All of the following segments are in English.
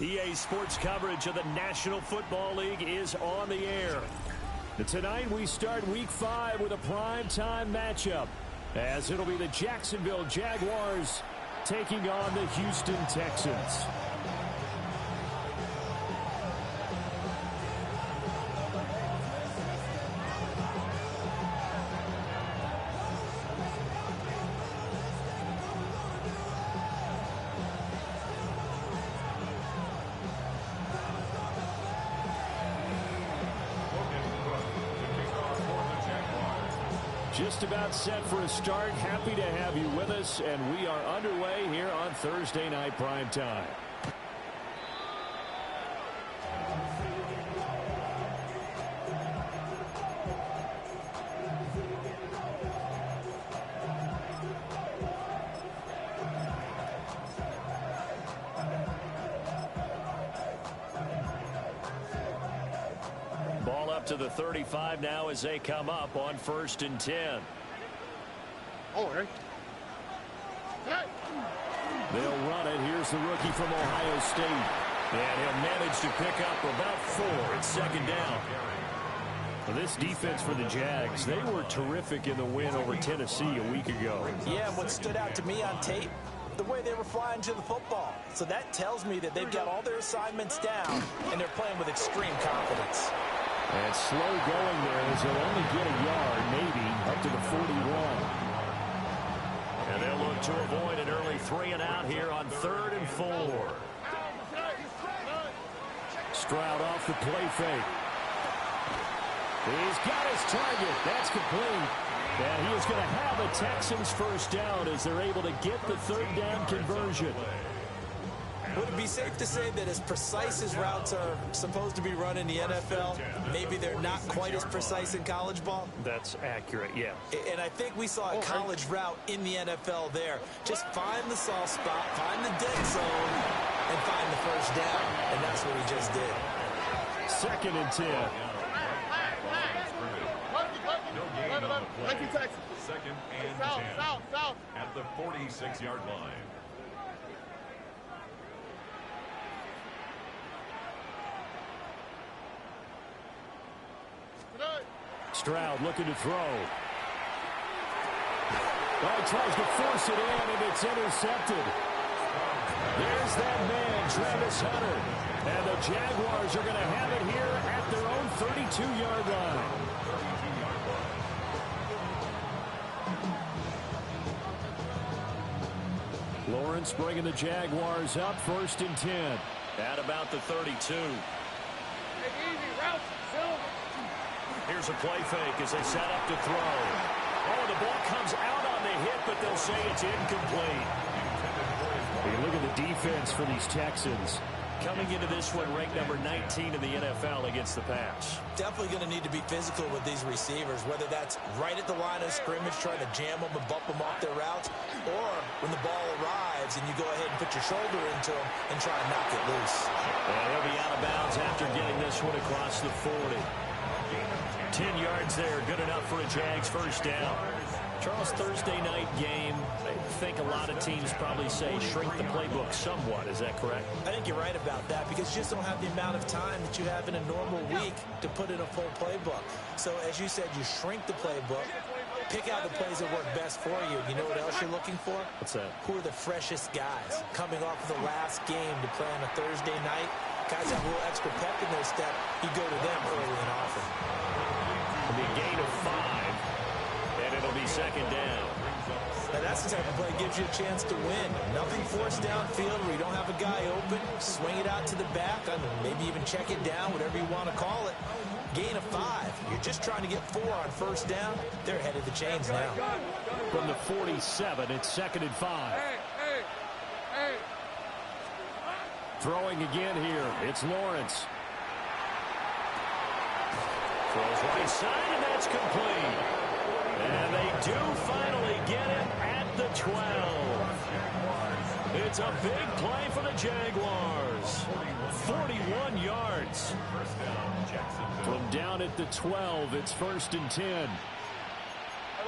EA Sports coverage of the National Football League is on the air. Tonight we start Week 5 with a primetime matchup, as it'll be the Jacksonville Jaguars taking on the Houston Texans. Just about set for a start. Happy to have you with us, and we are underway here on Thursday Night Primetime. Ball up to the 35 now as they come up on 1st and 10. They'll run it. Here's the rookie from Ohio State. And he'll manage to pick up about 4. It's second down. Well, this defense for the Jags, they were terrific in the win over Tennessee a week ago. Yeah, what stood out to me on tape, the way they were flying to the football. So that tells me that they've got all their assignments down, and they're playing with extreme confidence. And slow going there as they'll only get a yard, maybe, up to the 41. And they'll look to avoid an early 3 and out here on 3rd and 4. Stroud off the play fake. He's got his target. That's complete. And he is going to have a Texans first down as they're able to get the 3rd down conversion. Would it be safe to say that as precise as routes are supposed to be run in the NFL, maybe they're not quite as precise in college ball? That's accurate, yeah. And I think we saw a college route in the NFL there. Just find the soft spot, find the dead zone, and find the first down. And that's what he just did. 2nd and 10. Second and 10 at the 46-yard line. Stroud looking to throw. Oh, he tries to force it in, and it's intercepted. There's that man, Travis Hunter. And the Jaguars are going to have it here at their own 32-yard line. Lawrence bringing the Jaguars up 1st and 10. At about the 32. Here's a play fake as they set up to throw. Oh, the ball comes out on the hit, but they'll say it's incomplete. You look at the defense for these Texans. Coming into this one, ranked number 19 in the NFL against the pass. Definitely going to need to be physical with these receivers, whether that's right at the line of scrimmage, trying to jam them and bump them off their routes, or when the ball arrives and you go ahead and put your shoulder into them and try and knock it loose. And he'll be out of bounds after getting this one across the 40. 10 yards there, good enough for a Jags first down. Charles, Thursday night game, I think a lot of teams probably say shrink the playbook somewhat. Is that correct? I think you're right about that because you just don't have the amount of time that you have in a normal week to put in a full playbook. So, as you said, you shrink the playbook, pick out the plays that work best for you. You know what else you're looking for? What's that? Who are the freshest guys coming off of the last game to play on a Thursday night? Guys have a little extra pep in their step. You go to them early and often. It'll be a gain of 5, and it'll be second down. Now that's the type of play that gives you a chance to win. Nothing forced downfield where you don't have a guy open. Swing it out to the back. I mean, maybe even check it down, whatever you want to call it. Gain of 5. You're just trying to get 4 on first down. They're ahead of the chains now. From the 47, it's 2nd and 5. Throwing again here. It's Lawrence. Throws right side, and that's complete. And they do finally get him at the 12. It's a big play for the Jaguars. 41 yards. From down at the 12, it's 1st and 10. Right,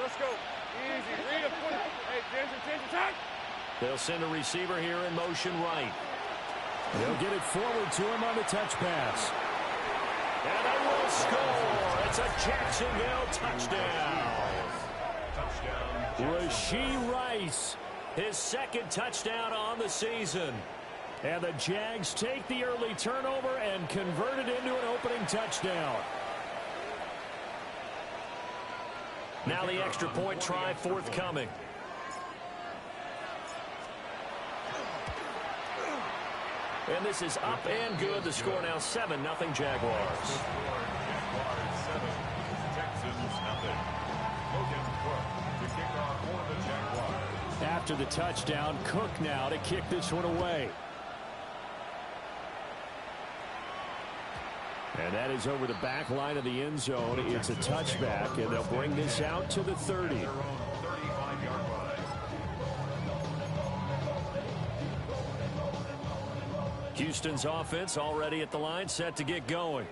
let's go. Easy. Read it. Hey, attention. They'll send a receiver here in motion right. They'll get it forward to him on the touch pass. And they will score. It's a Jacksonville touchdown. Rashee Rice, his second touchdown on the season. And the Jags take the early turnover and convert it into an opening touchdown. Now the extra point try forthcoming. And this is up and good. The score now 7-0 Jaguars. After the touchdown, Cook now to kick this one away. And that is over the back line of the end zone. It's a touchback, and they'll bring this out to the 30. Houston's offense already at the line, set to get going.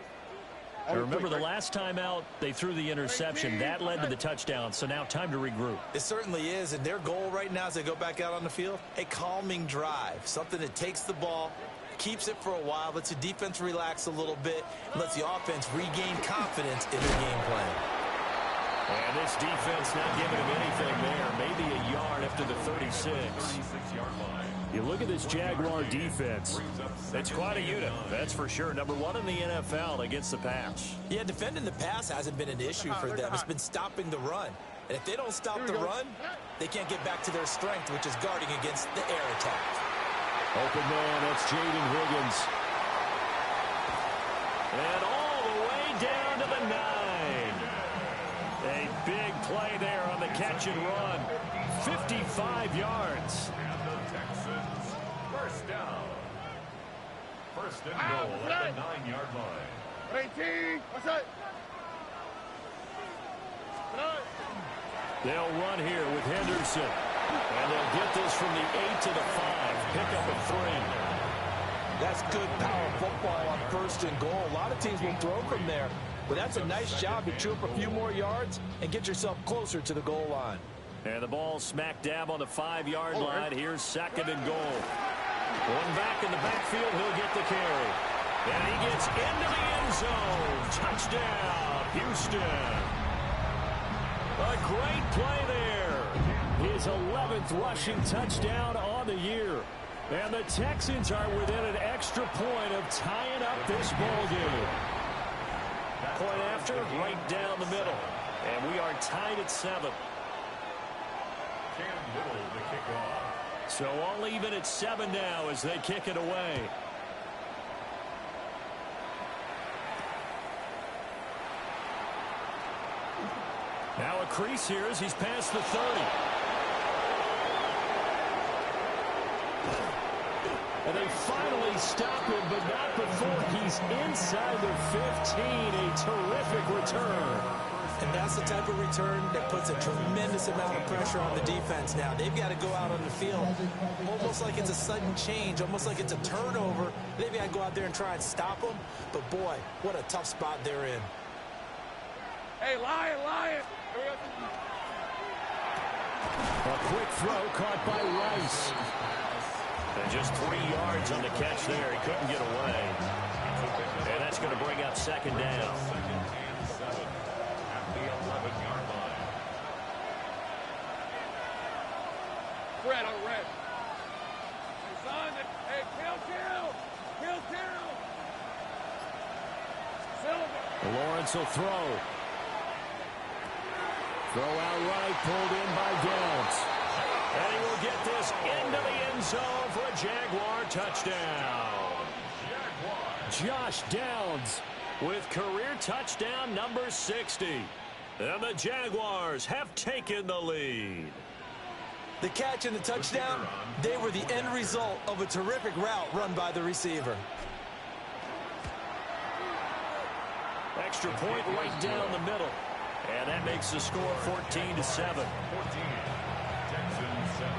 And remember, the last time out, they threw the interception. That led to the touchdown, so now time to regroup. It certainly is, and their goal right now as they go back out on the field, a calming drive, something that takes the ball, keeps it for a while, lets the defense relax a little bit, and lets the offense regain confidence in their game plan. And this defense not giving him anything there. Maybe a yard after the 36. You look at this Jaguar defense. It's quite a unit, that's for sure. Number one in the NFL against the pass. Yeah, defending the pass hasn't been an issue for them. It's been stopping the run. And if they don't stop the run, they can't get back to their strength, which is guarding against the air attack. Open man, that's Jaden Higgins. And all the way down to the 9. A big play there on the catch and run. 55 yards. And the Texans first down. First and goal at the 9-yard line. 18. What's that? They'll run here with Henderson. And they'll get this from the 8 to the 5. Pick up a 3. That's good power football on first and goal. A lot of teams will throw from there. But that's a nice job to chew up a few more yards and get yourself closer to the goal line. And the ball smack dab on the 5-yard line. Here's second and goal. One back in the backfield. He'll get the carry. And he gets into the end zone. Touchdown, Houston. A great play there. His 11th rushing touchdown on the year. And the Texans are within an extra point of tying up this ball game. Point after, right down the middle. And we are tied at 7. Cam Little the kickoff. So all even at 7 now as they kick it away. Now a crease here as he's past the 30. And they finally stop him, but not before he's inside the 15. A terrific return. And that's the type of return that puts a tremendous amount of pressure on the defense now. They've got to go out on the field almost like it's a sudden change, almost like it's a turnover. They've got to go out there and try and stop them. But, boy, what a tough spot they're in. Hey, Lion. A quick throw caught by Rice. And just 3 yards on the catch there. He couldn't get away. And that's going to bring up second down. Red on red. Hey, kill. Silver. Lawrence will throw. Throw out right, pulled in by Downs. And he will get this into the end zone for a Jaguar touchdown. Josh Downs with career touchdown number 60. And the Jaguars have taken the lead. The catch and the touchdown, they were the end result of a terrific route run by the receiver. Extra point right down the middle. And that makes the score 14-7. 14. Texans 7.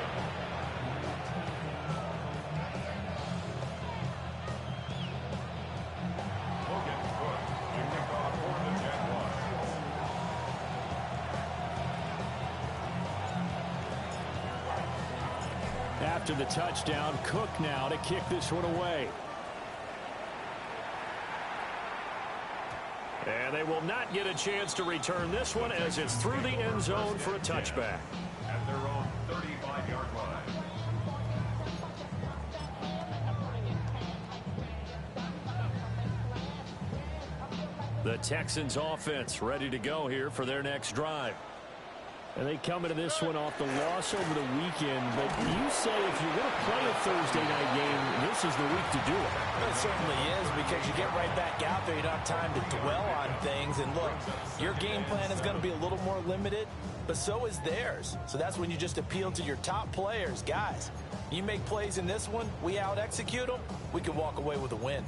Logan Cook to kick off for the Jaguars. After the touchdown, Cook now to kick this one away. And they will not get a chance to return this one as it's through the end zone for a touchback. At their own 35-yard line. The Texans offense ready to go here for their next drive. And they come into this one off the loss over the weekend. But you say if you're going to play a Thursday night game, this is the week to do it. It certainly is, because you get right back out there. You don't have time to dwell on things. And look, your game plan is going to be a little more limited, but so is theirs. So that's when you just appeal to your top players. Guys, you make plays in this one, we out-execute them, we can walk away with a win.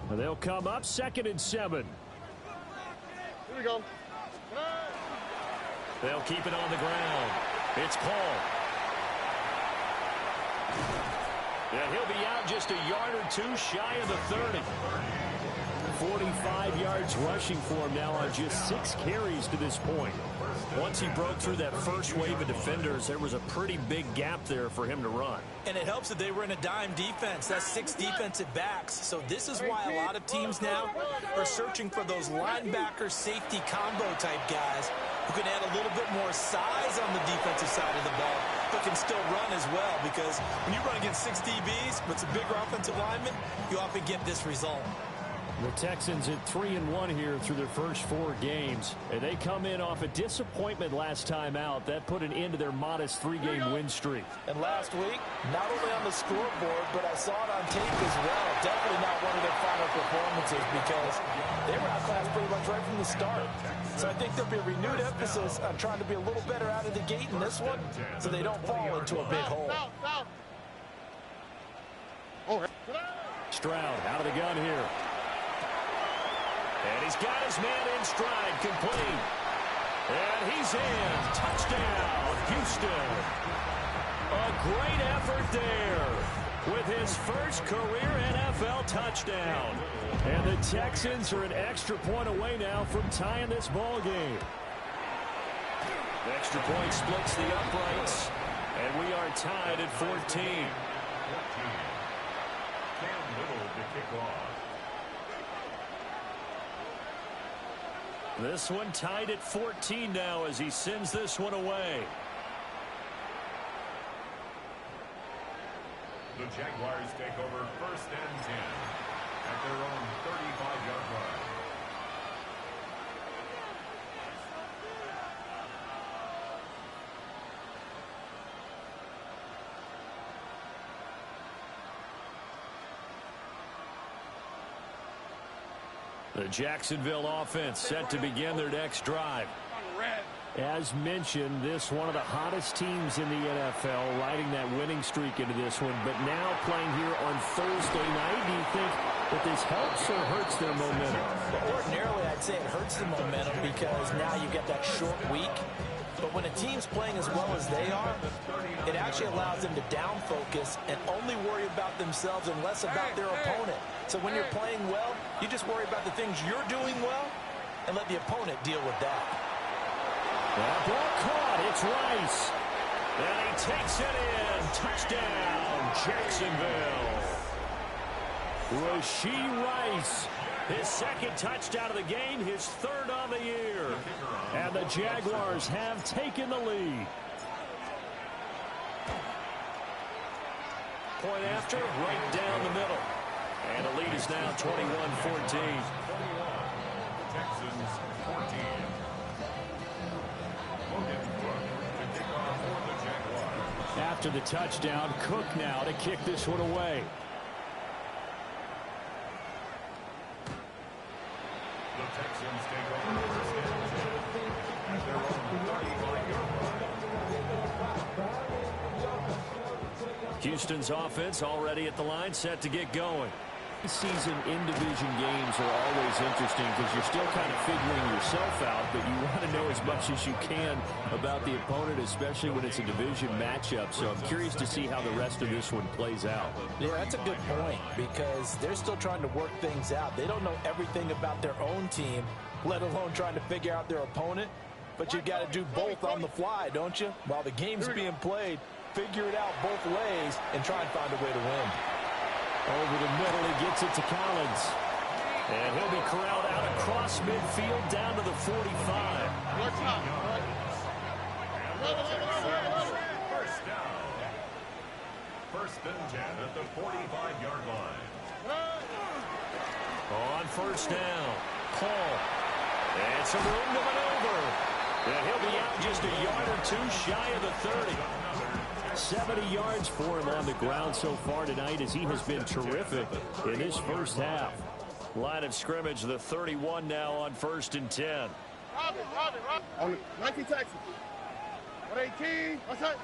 They'll come up 2nd and 7. Here we go. They'll keep it on the ground. It's called. And he'll be out just a yard or two shy of the 30. 45 yards rushing for him now on just 6 carries to this point. Once he broke through that first wave of defenders, there was a pretty big gap there for him to run. And it helps that they were in a dime defense. That's 6 defensive backs. So this is why a lot of teams now are searching for those linebacker safety combo type guys who can add a little bit more size on the defensive side of the ball, but can still run as well, because when you run against 6 DBs with some bigger offensive linemen, you often get this result. The Texans at 3-1 here through their first 4 games. And they come in off a disappointment last time out. That put an end to their modest 3-game win streak. And last week, not only on the scoreboard, but I saw it on tape as well. Definitely not one of their final performances, because they were outclassed pretty much right from the start. So I think there'll be a renewed emphasis on trying to be a little better out of the gate in this one, so they don't fall into a big hole. Stroud out of the gun here. And he's got his man in stride, complete. And he's in. Touchdown, Houston. A great effort there with his first career NFL touchdown. And the Texans are an extra point away now from tying this ball game. The extra point splits the uprights, and we are tied at 14. Cam Little to kick off. This one tied at 14 now as he sends this one away. The Jaguars take over 1st and 10 at their own 35-yard line. The Jacksonville offense set to begin their next drive. As mentioned, this one of the hottest teams in the NFL, riding that winning streak into this one, but now playing here on Thursday night. Do you think that this helps or hurts their momentum? Well, ordinarily, I'd say it hurts the momentum, because now you get that short week. But when a team's playing as well as they are, it actually allows them to down focus and only worry about themselves and less about their opponent. So when you're playing well, you just worry about the things you're doing well and let the opponent deal with that. That ball caught. It's Rice. And he takes it in. Touchdown, Jacksonville. Rashee Rice. His 2nd touchdown of the game, his 3rd on the year. And the Jaguars have taken the lead. Point after, right down the middle. And the lead is now 21-14. Texans 14. After the touchdown, Cook now to kick this one away. The Texans take over 1st and 10 at their own 35-yard line. Houston's offense already at the line, set to get going. Season in division games are always interesting because you're still kind of figuring yourself out, but you want to know as much as you can about the opponent, especially when it's a division matchup. So I'm curious to see how the rest of this one plays out. Yeah, that's a good point, because they're still trying to work things out. They don't know everything about their own team, let alone trying to figure out their opponent. But you got to do both on the fly, don't you? While the game's being played, figure it out both ways and try and find a way to win. Over the middle, he gets it to Collins. And he'll be corralled out across midfield down to the 45. First down. First and 10 at the 45-yard line. On first down, Paul. And some room to maneuver. And he'll be out just a yard or two shy of the 30. 70 yards for him on the ground so far tonight as he has been terrific in this first half. Line of scrimmage, the 31 now on first and 10. On the 19 Texas. 118. What's that?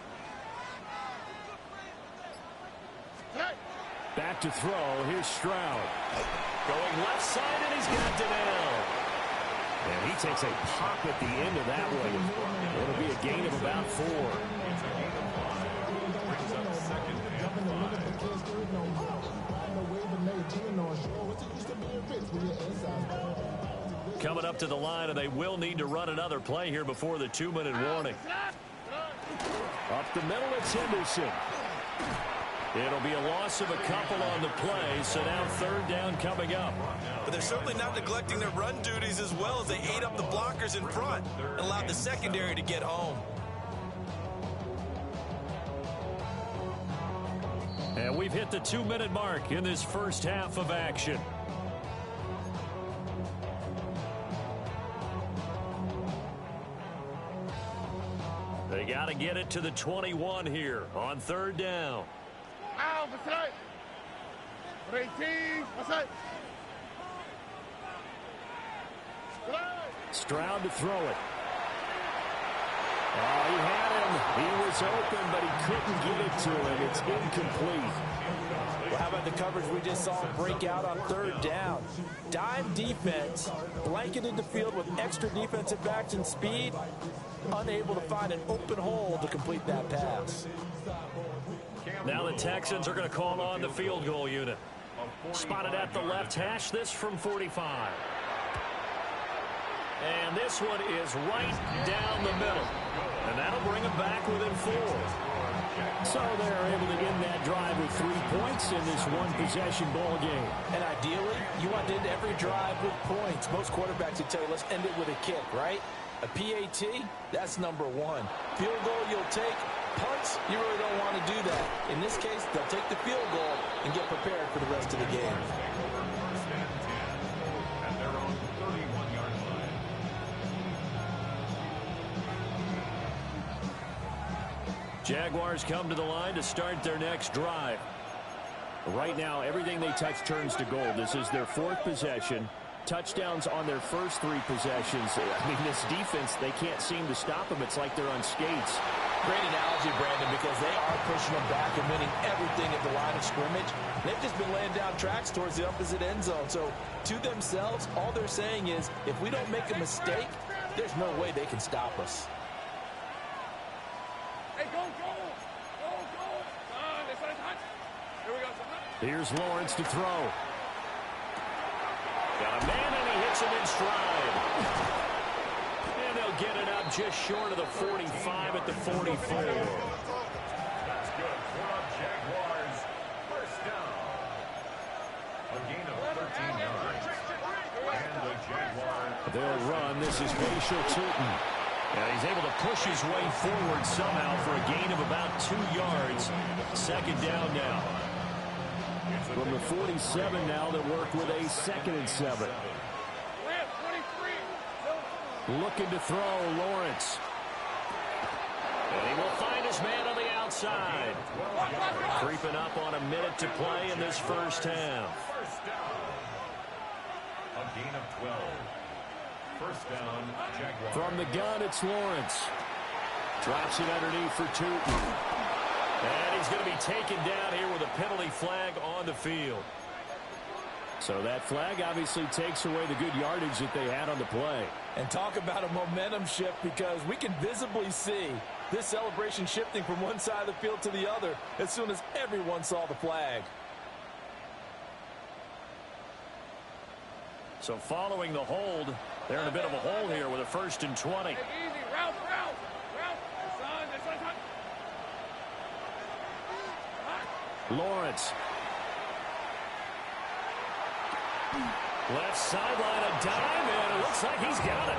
Back to throw. Here's Stroud. Going left side, and he's got Donnell. And he takes a pop at the end of that one. It'll be a gain of about 4. Coming up to the line, and they will need to run another play here before the 2-minute warning. Up the middle, it's Henderson. It'll be a loss of a couple on the play, so now third down coming up. But they're certainly not neglecting their run duties as well as they ate up the blockers in front and allowed the secondary to get home. And we've hit the 2-minute mark in this first half of action. They got to get it to the 21 here on third down. Ow, what's that? 118. What's that? Stroud to throw it. Oh, he had him. He was open, but he couldn't get it to him. It's incomplete. Well, how about the coverage we just saw break out on third down? Dime defense, blanketed the field with extra defensive backs and speed, unable to find an open hole to complete that pass. Now the Texans are going to call on the field goal unit. Spotted at the left hash, this from 45. And this one is right down the middle. And that'll bring them back within 4. So they're able to end that drive with 3 points in this one-possession ball game. And ideally, you want to end every drive with points. Most quarterbacks would tell you, let's end it with a kick, right? A PAT, that's number 1. Field goal you'll take. Punts, you really don't want to do that. In this case, they'll take the field goal and get prepared for the rest of the game. At their own 31-yard line. Jaguars come to the line to start their next drive. Right now, everything they touch turns to gold. This is their 4th possession. Touchdowns on their first 3 possessions. I mean, this defense, they can't seem to stop them. It's like they're on skates. Great analogy, Brandon, because they are pushing them back and winning everything at the line of scrimmage. They've just been laying down tracks towards the opposite end zone. So, to themselves, all they're saying is, if we don't make a mistake, there's no way they can stop us. Hey, go, go. Go, go. That's what I touch. Here we go. Here's Lawrence to throw. Got a man, and he hits him in stride. And they'll get it out just short of the 45 at the 44. That's good for the Jaguars. First down. A gain of 13 yards. And the Jaguars. They'll run. This is Bashir Tootin. And he's able to push his way forward somehow for a gain of about 2 yards. Second down now. From the 47 now, they work with a 2nd and 7. Looking to throw, Lawrence. And he will find his man on the outside. Creeping up on a minute to play in this first half. First down. A gain of 12. First down, Jaguars. From the gun, it's Lawrence. Drops it underneath for Tootin. And he's going to be taken down here with a penalty flag on the field. So that flag obviously takes away the good yardage that they had on the play. And talk about a momentum shift, because we can visibly see this celebration shifting from one side of the field to the other as soon as everyone saw the flag. So following the hold, they're in a bit of a hole here with a 1st and 20. Hey, easy. Route. Son, that's what I touch. Lawrence. Left sideline, a dime, and it looks like he's got it.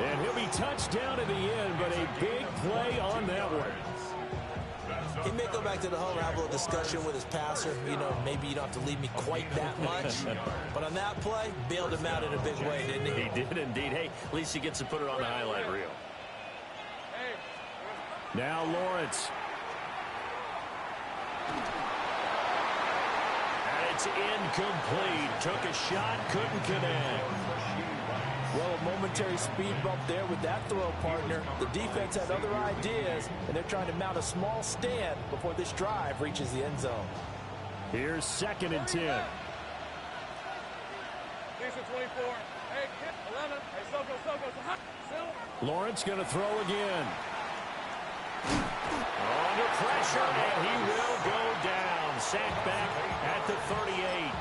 And he'll be touched down in the end, but a big play on that one. He may go back to the huddle and have a little discussion with his passer. You know, maybe you don't have to leave me quite that much. But on that play, bailed him out in a big way, didn't he? He did indeed. Hey, at least he gets to put it on the highlight reel. Now Lawrence. And it's incomplete. Took a shot, couldn't connect. Well, a momentary speed bump there with that throw, partner. The defense had other ideas, and they're trying to mount a small stand before this drive reaches the end zone. Here's 2nd and 10. Decent 24. Hey, 11. Hey, Soko. Lawrence going to throw again. Under pressure, and he will go down. Sacked back at the 38.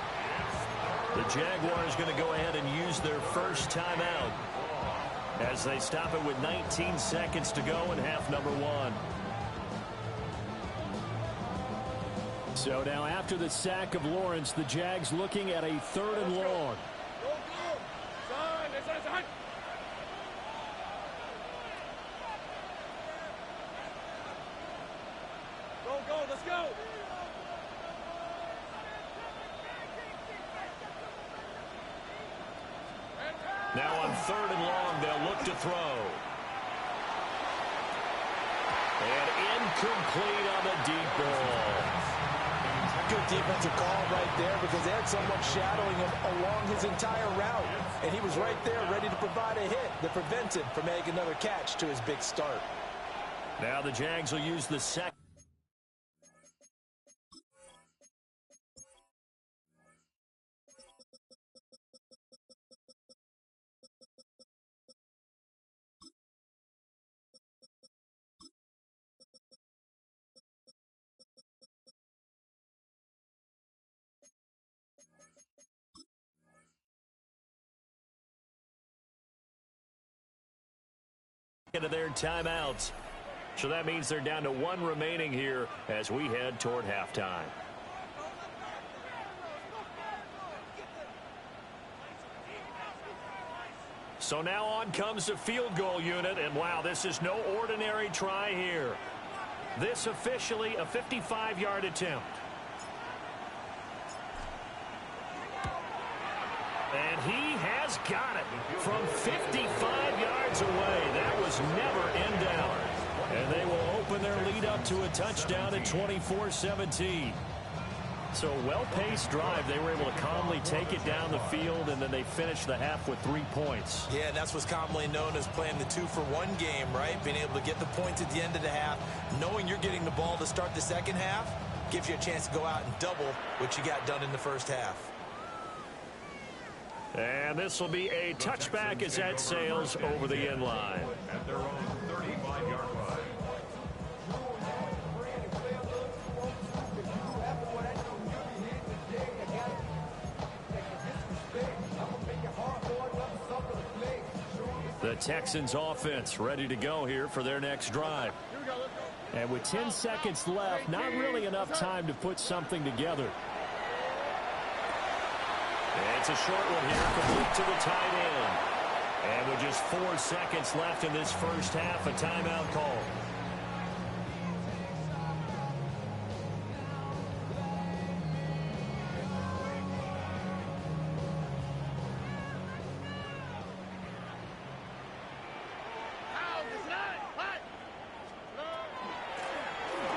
The Jaguars going to go ahead and use their first timeout as they stop it with 19 seconds to go in half number 1. So now after the sack of Lawrence, the Jags looking at a 3rd and long. Go, let's go. Now on 3rd and long, they'll look to throw. And incomplete on the deep ball. Good defensive call right there because they had someone shadowing him along his entire route. And he was right there ready to provide a hit that prevents him from making another catch to his big start. Now the Jags will use the second. Into their timeouts. So that means they're down to 1 remaining here as we head toward halftime. So now on comes the field goal unit, and wow, this is no ordinary try here. This officially a 55-yard attempt. And he has got it from 55 yards away. That was never in doubt. And they will open their lead up to a touchdown at 24-17. So a well-paced drive. They were able to calmly take it down the field, and then they finished the half with 3 points. Yeah, and that's what's commonly known as playing the 2-for-1 game, right? Being able to get the points at the end of the half, knowing you're getting the ball to start the second half, gives you a chance to go out and double what you got done in the first half. And this will be a touchback as that sails over the end line. At their own 35-yard line. The Texans offense ready to go here for their next drive. And with 10 seconds left, not really enough time to put something together. It's a short one here, complete to the tight end. And with just 4 seconds left in this first half, a timeout call.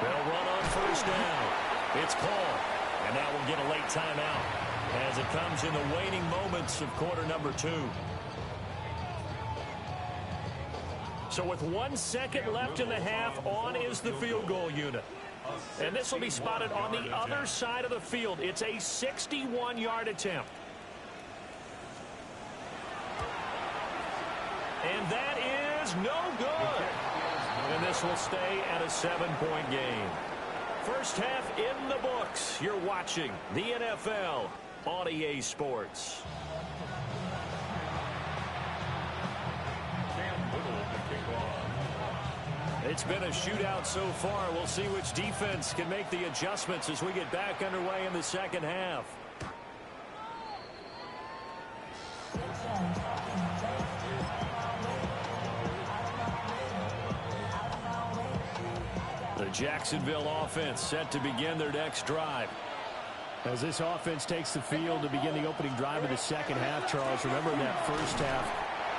They'll run on first down. It's called. And now we'll get a late timeout as it comes in the waning moments of quarter number 2. So with 1 second left in the half, on is the field goal unit. And this will be spotted on the other side of the field. It's a 61-yard attempt. And that is no good. And this will stay at a 7-point game. First half in the books. You're watching the NFL on EA Sports. It's been a shootout so far. We'll see which defense can make the adjustments as we get back underway in the second half. The Jacksonville offense set to begin their next drive. As this offense takes the field to begin the opening drive of the second half, Charles, remember that first half,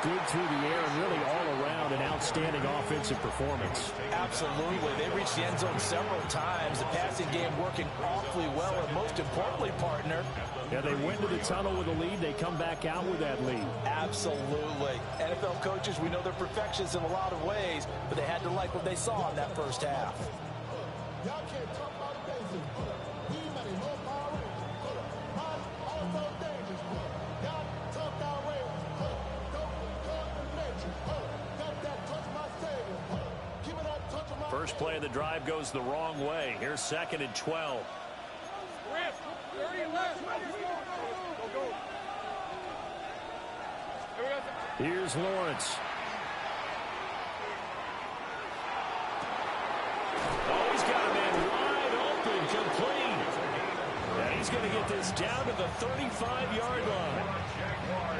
good through the air and really all around an outstanding offensive performance. Absolutely. They reached the end zone several times. The passing game working awfully well, and most importantly, partner. Yeah, they went to the tunnel with a lead. They come back out with that lead. Absolutely. NFL coaches, we know they're perfectionists in a lot of ways, but they had to like what they saw in that first half. Y'all can't talk about the basics. He made no power. Also dangerous. Y'all talk our way. Don't cut the nature. Got that touch my savior. Keep it on touch of my First play of the drive goes the wrong way. Here's 2nd and 12. Here's Lawrence. Oh, he's got a man wide open, complete. And he's going to get this down to the 35-yard line.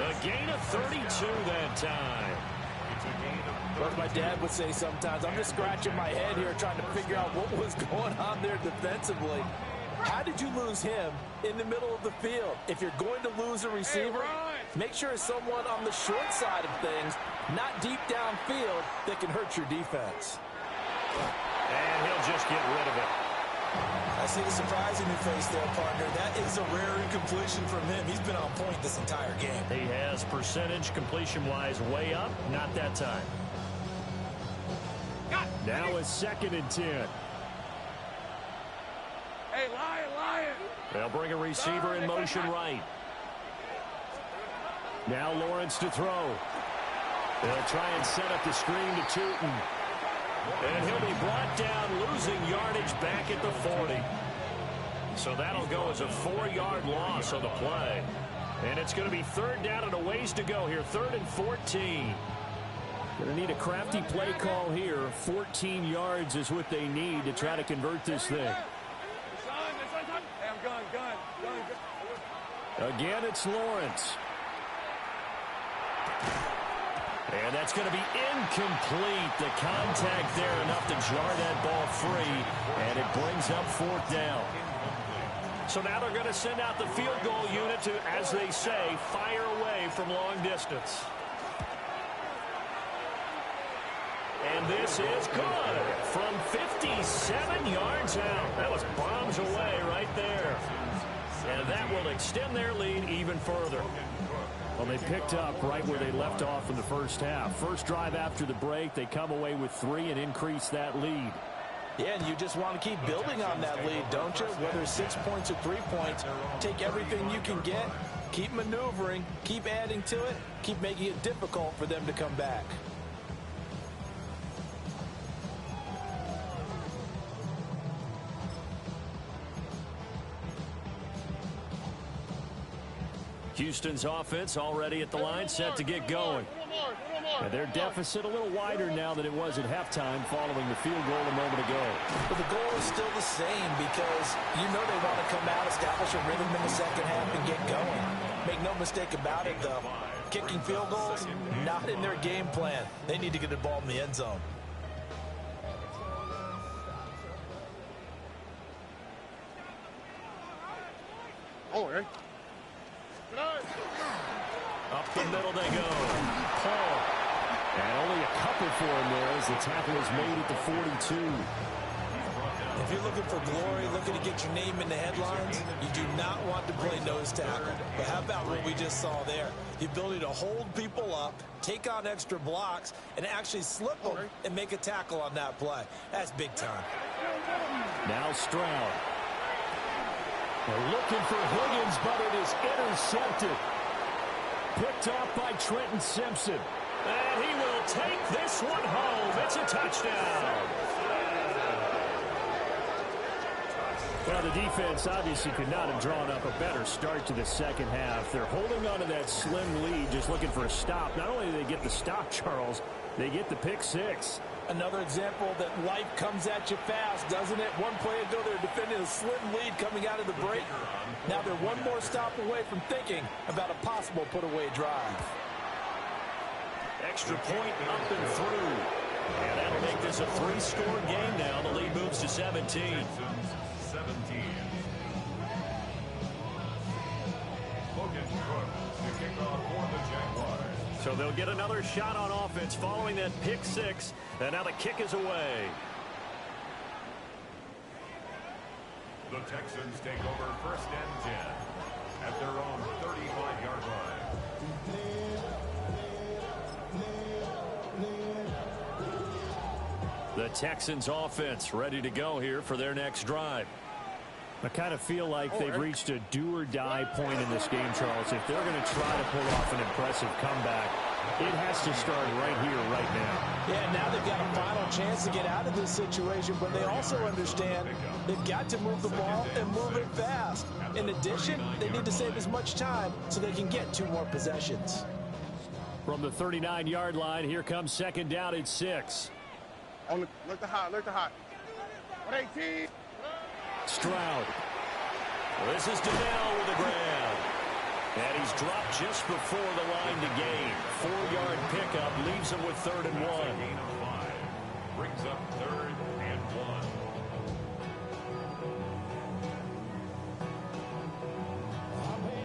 A gain of 32 that time. Like my dad would say sometimes, I'm just scratching my head here trying to figure out what was going on there defensively. How did you lose him in the middle of the field? If you're going to lose a receiver, make sure it's someone on the short side of things, not deep downfield, that can hurt your defense. And he'll just get rid of it. I see the surprise in your face there, partner. That is a rare incompletion from him. He's been on point this entire game. He has percentage completion-wise way up. Not that time. Now it's 2nd and 10. Hey, Lion. They'll bring a receiver in motion right. Now Lawrence to throw. They'll try and set up the screen to Tootin. And he'll be brought down, losing yardage back at the 40. So that'll go as a 4-yard loss on the play. And it's going to be 3rd down and a ways to go here. 3rd and 14. Going to need a crafty play call here. 14 yards is what they need to try to convert this thing. Hey, I'm gun. Again, it's Lawrence. And that's going to be incomplete. The contact there enough to jar that ball free. And it brings up 4th down. So now they're going to send out the field goal unit to, as they say, fire away from long distance. And this is good from 57 yards out. That was bombs away right there. And that will extend their lead even further. Well, they picked up right where they left off in the first half. First drive after the break, they come away with 3 and increase that lead. Yeah, and you just want to keep building on that lead, don't you? Whether it's 6 points or 3 points, take everything you can get, keep maneuvering, keep adding to it, keep making it difficult for them to come back. Houston's offense already at the line, set to get going. And their deficit a little wider now than it was at halftime following the field goal a moment ago. But the goal is still the same because you know they want to come out, establish a rhythm in the second half, and get going. Make no mistake about it, though. Kicking field goals, not in their game plan. They need to get the ball in the end zone. Up the middle they go. Paul. And only a couple for him there as the tackle is made at the 42. If you're looking for glory, looking to get your name in the headlines, you do not want to play nose tackle. But how about what we just saw there? The ability to hold people up, take on extra blocks, and actually slip them and make a tackle on that play. That's big time. Now Stroud. They're looking for Higgins, but it is intercepted. Picked off by Trenton Simpson. And he will take this one home. It's a touchdown. Well, the defense obviously could not have drawn up a better start to the second half. They're holding on to that slim lead, just looking for a stop. Not only do they get the stop, Charles, they get the pick six. Another example that life comes at you fast, doesn't it? One play ago, they're defending a slim lead coming out of the break. Now they're one more stop away from thinking about a possible put-away drive. Extra point up and through. And that'll make this a 3-score game now. The lead moves to 17. Texans 17. Logan Cook to kick off for the Jaguars. So they'll get another shot on offense following that pick 6. And now the kick is away. The Texans take over 1st and 10 at their own 35-yard line. The Texans offense ready to go here for their next drive. I kind of feel like they've reached a do-or-die point in this game, Charles. If they're going to try to pull off an impressive comeback, it has to start right here, right now. Yeah, now they've got a final chance to get out of this situation, but they also understand they've got to move the ball and move it fast. In addition, they need to save as much time so they can get 2 more possessions. From the 39-yard line, here comes 2nd down at 6. Look to hot, look to hot. 118. Stroud. This is Donnell with the grab. And he's dropped just before the line to gain. 4-yard pickup leaves him with 3rd and 1. Gain of 5. Brings up 3rd and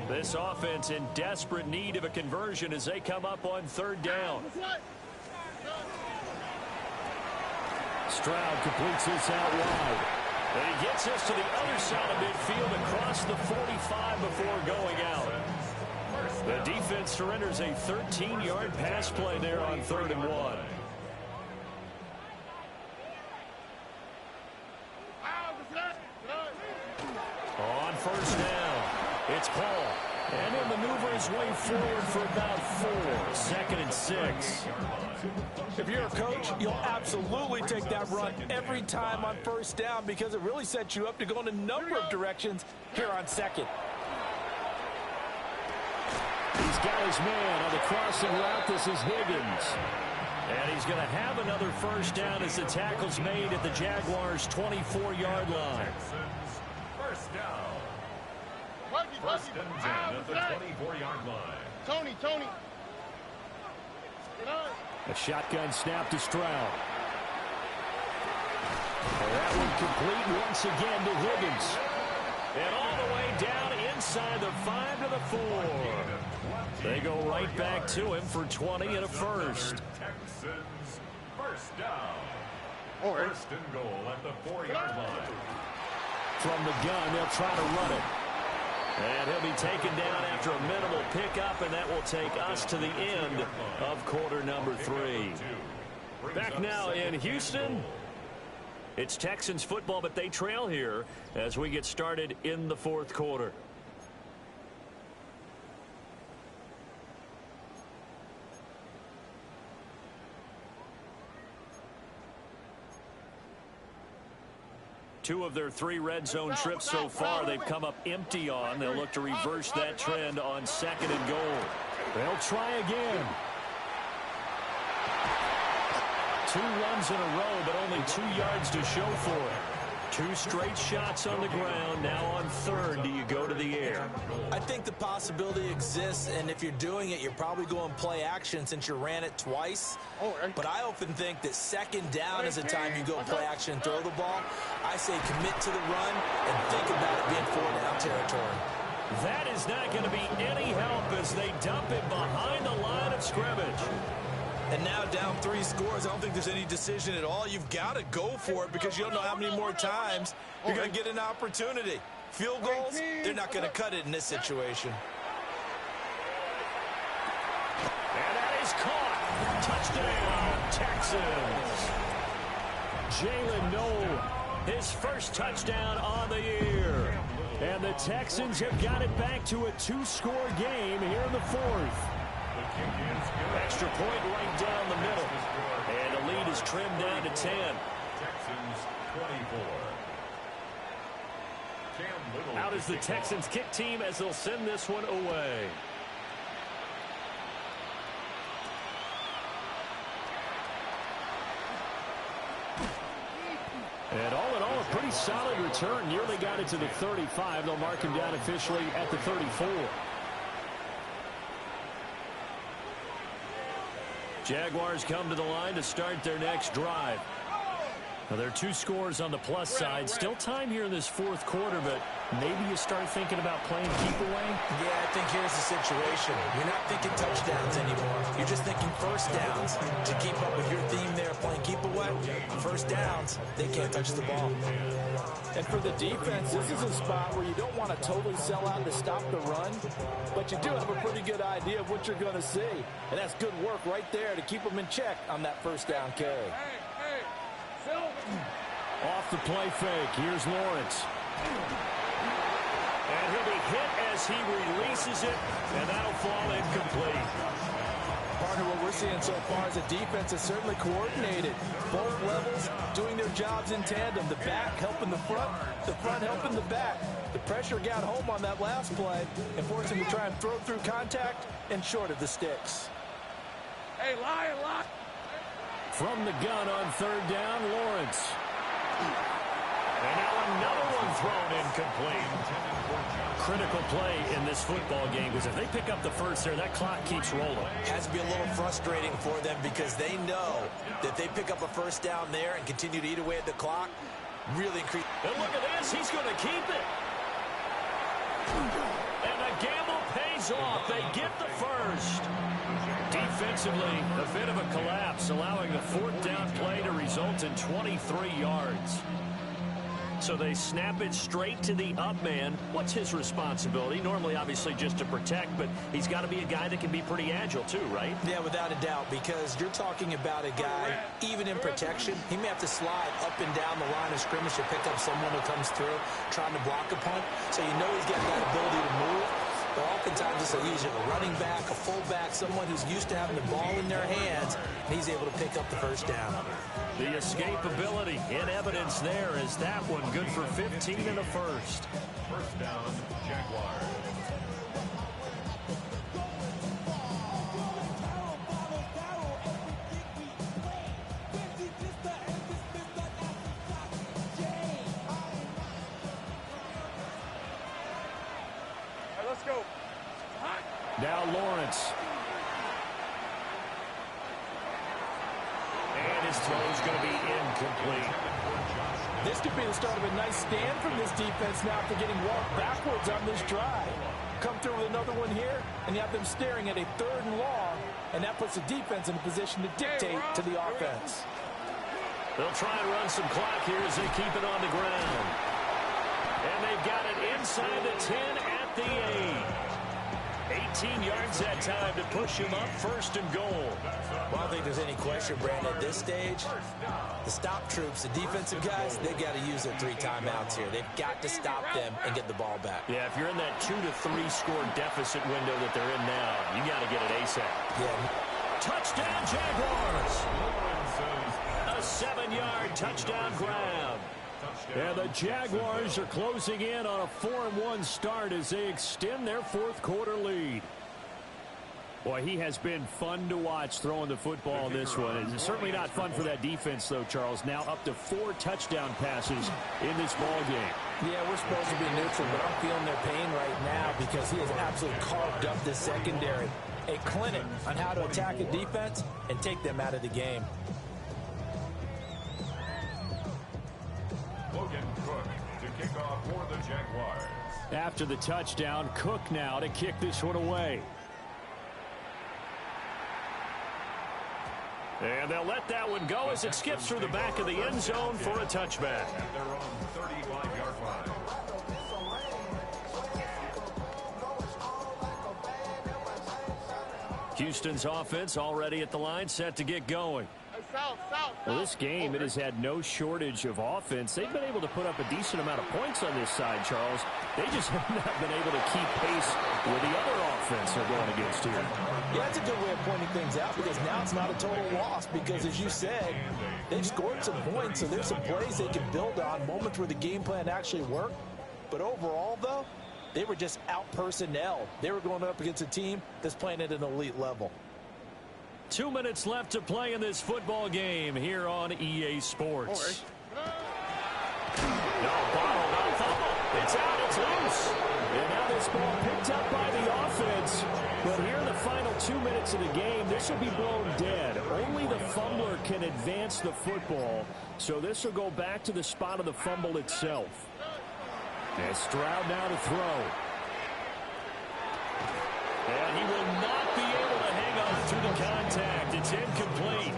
1. This offense in desperate need of a conversion as they come up on 3rd down. Stroud completes this out wide. And he gets us to the other side of midfield across the 45 before going out. The defense surrenders a 13-yard pass play there on 3rd and 1. On 1st down, it's Paul. And he'll maneuver his way forward for about 4. 2nd and 6. If you're a coach, you'll absolutely take that run every time on 1st down because it really sets you up to go in a number of directions here on 2nd. He's got his man on the crossing route. This is Higgins. And he's going to have another 1st down as the tackle's made at the Jaguars' 24-yard line. 1st down. 1st and 10 at the 24-yard line. Tony. A shotgun snap to Stroud. That one complete once again to Higgins. And all the way down inside the 5 to the 4. They go right back to him for 20 and a 1st. Texans 1st down. 1st and goal at the 4-yard line. From the gun, they'll try to run it. And he'll be taken down after a minimal pickup, and that will take us to the end of quarter number 3. Back now in Houston, it's Texans football, but they trail here as we get started in the 4th quarter. Two of their 3 red zone trips so far they've come up empty on. They'll look to reverse that trend on 2nd and goal. They'll try again. 2 runs in a row, but only 2 yards to show for it. 2 straight shots on the ground. Now on 3rd, do you go to the air? I think the possibility exists, and if you're doing it, you're probably going play action since you ran it twice. But I often think that 2nd down is the time you go play action and throw the ball. I say commit to the run and think about it being 4-down territory. That is not going to be any help as they dump it behind the line of scrimmage. And now down 3 scores. I don't think there's any decision at all. You've got to go for it because you don't know how many more times you're going to get an opportunity. Field goals, they're not going to cut it in this situation. And that is caught. Touchdown, Texans. Jalen Noel, his first touchdown on the year. And the Texans have got it back to a 2-score game here in the 4th. Extra point right down the middle. And the lead is trimmed down to 10. Texans 24. Out is the Texans kick team as they'll send this one away. And all in all, a pretty solid return. Nearly got it to the 35. They'll mark him down officially at the 34. Jaguars come to the line to start their next drive. Now, there are 2 scores on the plus side. Still time here in this fourth quarter, but maybe you start thinking about playing keep away? Yeah, I think here's the situation. You're not thinking touchdowns anymore. You're just thinking first downs. To keep up with your theme there, playing keep away, first downs, they can't touch the ball. And for the defense, this is a spot where you don't want to totally sell out to stop the run, but you do have a pretty good idea of what you're going to see. And that's good work right there to keep them in check on that first down carry. Off the play fake, here's Lawrence. And he'll be hit as he releases it, and that'll fall incomplete. Partner, what we're seeing so far is the defense is certainly coordinated. Both levels doing their jobs in tandem. The back helping the front helping the back. The pressure got home on that last play and forced him to try and throw through contact and short of the sticks. Hey, lie. From the gun on third down, Lawrence. And now another one thrown incomplete. Critical play in this football game, because if they pick up the first there, that clock keeps rolling. Has to be a little frustrating for them because they know that they pick up a first down there and continue to eat away at the clock, really increase. And look at this, he's going to keep it. And the gamble pays off. They get the first. Defensively, a bit of a collapse, allowing the fourth down play to result in 23 yards. So they snap it straight to the up man. What's his responsibility? Normally, obviously, just to protect, but he's got to be a guy that can be pretty agile too, right? Yeah, without a doubt, because you're talking about a guy, even in protection, he may have to slide up and down the line of scrimmage to pick up someone who comes through trying to block a punt. So you know he's got that ability to move. But oftentimes it's usually a running back, a fullback, someone who's used to having the ball in their hands, and he's able to pick up the first down. The escapability in evidence there is that one good for 15 in the first. First down, Jaguars. Let's go. Now Lawrence. And his throw is going to be incomplete. This could be the start of a nice stand from this defense now after getting walked backwards on this drive. Come through with another one here, and you have them staring at a 3rd and long, and that puts the defense in a position to dictate to the offense. They'll try and run some clock here as they keep it on the ground. And they've got it inside the 10 at the 8. 18 yards that time to push him up 1st and goal. Well, I don't think there's any question, Brandon, at this stage, the stop troops, the defensive guys, they've got to use their 3 timeouts here. They've got to stop them and get the ball back. Yeah, if you're in that 2 to 3 score deficit window that they're in now, you got to get it ASAP. Yeah. Touchdown, Jaguars! A 7-yard touchdown grab. And the Jaguars are closing in on a 4-1 start as they extend their 4th quarter lead. Boy, he has been fun to watch throwing the football in this one. It's certainly not fun for that defense, though, Charles. Now up to 4 touchdown passes in this ball game. Yeah, we're supposed to be neutral, but I'm feeling their pain right now because he has absolutely carved up this secondary. A clinic on how to attack a defense and take them out of the game. Logan Cook to kick off for the Jaguars. After the touchdown, Cook now to kick this one away. And they'll let that one go as it skips through the back of the end zone for a touchback. At their own 35-yard line. Houston's offense already at the line, set to get going. Well, this game, it has had no shortage of offense. They've been able to put up a decent amount of points on this side, Charles. They just have not been able to keep pace with the other offense they're going against here. Yeah, that's a good way of pointing things out because now it's not a total loss because, as you said, they've scored some points, so there's some plays they can build on, moments where the game plan actually worked. But overall, though, they were just out-personnel. They were going up against a team that's playing at an elite level. 2 minutes left to play in this football game here on EA Sports. No, bottle, no fumble. It's out, it's loose. And now this this ball picked up by the offense. But here in the final 2 minutes of the game, this will be blown dead. Only the fumbler can advance the football. So this will go back to the spot of the fumble itself. And Stroud now to throw. And he will not be able to hang on through the contact. It's incomplete.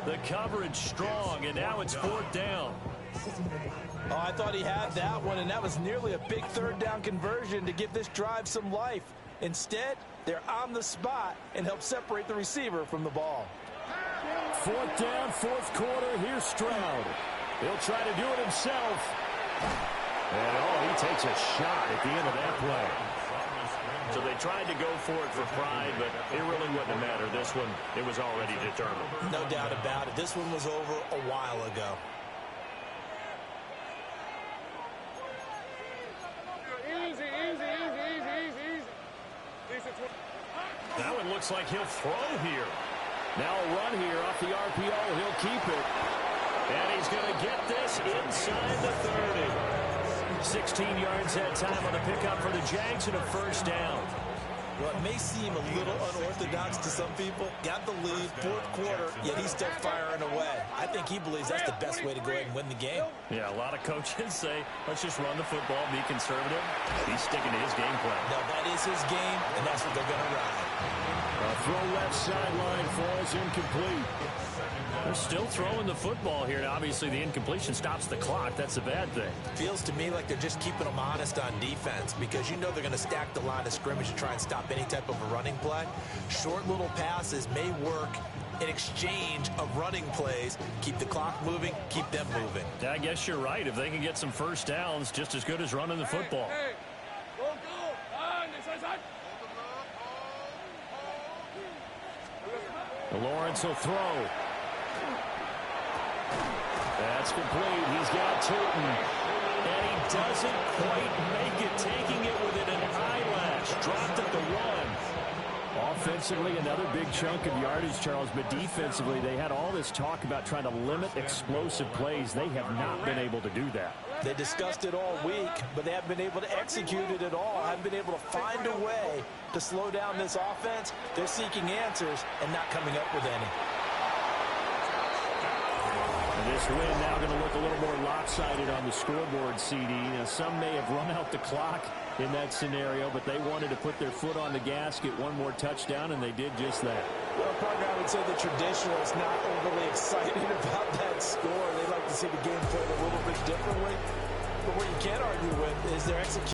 The coverage strong, and now it's 4th down. Oh, I thought he had that one, and that was nearly a big 3rd down conversion to give this drive some life. Instead, they're on the spot and help separate the receiver from the ball. 4th down, 4th quarter. Here's Stroud. He'll try to do it himself. And, he takes a shot at the end of that play. So they tried to go for it for pride, but it really wouldn't have mattered. This one, it was already determined. No doubt about it. This one was over a while ago. Easy, easy, easy, easy, easy, easy. That one looks like he'll throw here. Now a run here off the RPO. He'll keep it. And he's going to get this inside the 30. 16 yards that time on the pickup for the Jags and a 1st down. Well, it may seem a little unorthodox to some people. Got the lead, 4th quarter, yet he's still firing away. I think he believes that's the best way to go ahead and win the game. Yeah, a lot of coaches say, let's just run the football, be conservative. He's sticking to his game plan. No, that is his game, and that's what they're going to ride. A throw left sideline falls incomplete. They're still throwing the football here. Obviously, the incompletion stops the clock. That's a bad thing. Feels to me like they're just keeping them honest on defense because you know they're going to stack the line of scrimmage to try and stop any type of a running play. Short little passes may work in exchange of running plays. Keep the clock moving, keep them moving. I guess you're right. If they can get some 1st downs, just as good as running the football. Hey, go, go. On, inside. Lawrence will throw. That's complete. He's got Tootin. And he doesn't quite make it, taking it within an eyelash. Dropped at the 1. Offensively, another big chunk of yardage, Charles, but defensively, they had all this talk about trying to limit explosive plays. They have not been able to do that. They discussed it all week, but they haven't been able to execute it at all. Haven't been able to find a way to slow down this offense. They're seeking answers and not coming up with any. This win now going to look a little more lopsided on the scoreboard, CD. Now, some may have run out the clock in that scenario, but they wanted to put their foot on the gas, get one more touchdown, and they did just that. Well, Parker, I would say the traditionalists not overly excited about that score. They'd like to see the game played a little bit differently. But what you can't argue with is their execution.